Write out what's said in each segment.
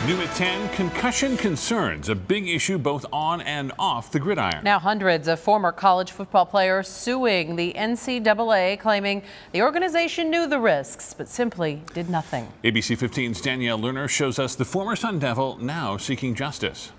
New at 10, concussion concerns, a big issue both on and off the gridiron. Now hundreds of former college football players suing the NCAA, claiming the organization knew the risks but simply did nothing. ABC 15's Danielle Lerner shows us the former Sun Devil now seeking justice.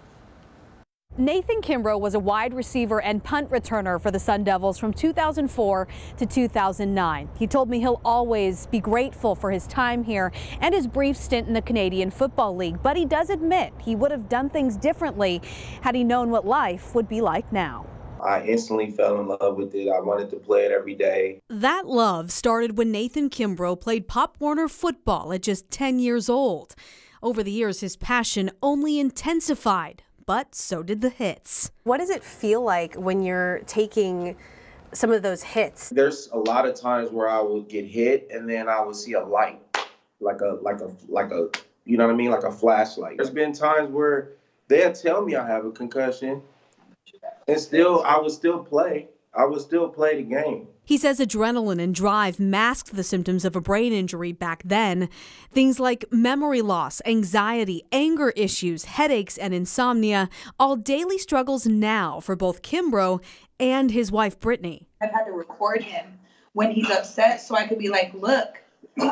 Nathan Kimbrough was a wide receiver and punt returner for the Sun Devils from 2004 to 2009. He told me he'll always be grateful for his time here and his brief stint in the Canadian Football League, but he does admit he would have done things differently had he known what life would be like now. I instantly fell in love with it. I wanted to play it every day. That love started when Nathan Kimbrough played Pop Warner football at just 10 years old. Over the years, his passion only intensified. But so did the hits. What does it feel like when you're taking some of those hits? There's a lot of times where I would get hit and then I would see a light, like a, you know what I mean? Like a flashlight. There's been times where they'll tell me I have a concussion and still, I would still play. I would still play the game. He says adrenaline and drive masked the symptoms of a brain injury back then. Things like memory loss, anxiety, anger issues, headaches, and insomnia, all daily struggles now for both Kimbrough and his wife, Brittany. I've had to record him when he's upset so I could be like, look,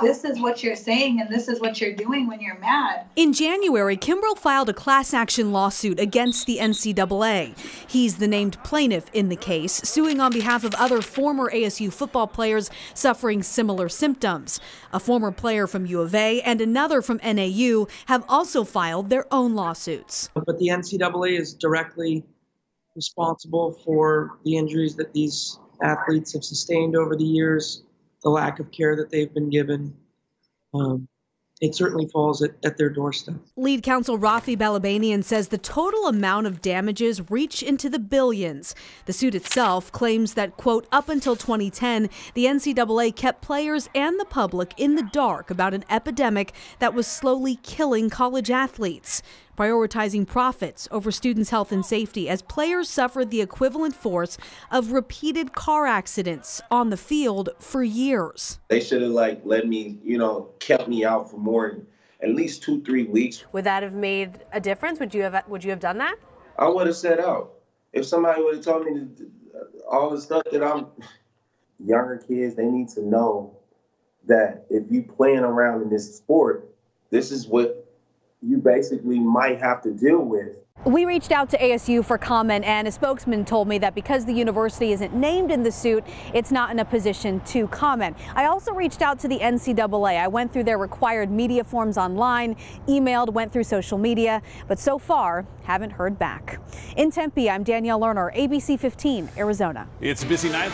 this is what you're saying and this is what you're doing when you're mad. In January, Kimbrough filed a class action lawsuit against the NCAA. He's the named plaintiff in the case, suing on behalf of other former ASU football players suffering similar symptoms. A former player from U of A and another from NAU have also filed their own lawsuits. But the NCAA is directly responsible for the injuries that these athletes have sustained over the years, the lack of care that they've been given. It certainly falls at their doorstep. Lead counsel Rafi Balabanian says the total amount of damages reach into the billions. The suit itself claims that, quote, up until 2010, the NCAA kept players and the public in the dark about an epidemic that was slowly killing college athletes, prioritizing profits over students' health and safety as players suffered the equivalent force of repeated car accidents on the field for years. They should have let me, kept me out for more than at least 2-3 weeks. Would that have made a difference? Would you have done that? I would have sat out. If somebody would have told me all the stuff that younger kids, they need to know that if you playing around in this sport, this is what you basically might have to deal with. We reached out to ASU for comment, and a spokesman told me that because the university isn't named in the suit, it's not in a position to comment. I also reached out to the NCAA. I went through their required media forms online, emailed, went through social media, but so far haven't heard back. In Tempe, I'm Danielle Lerner, ABC 15, Arizona. It's a busy night.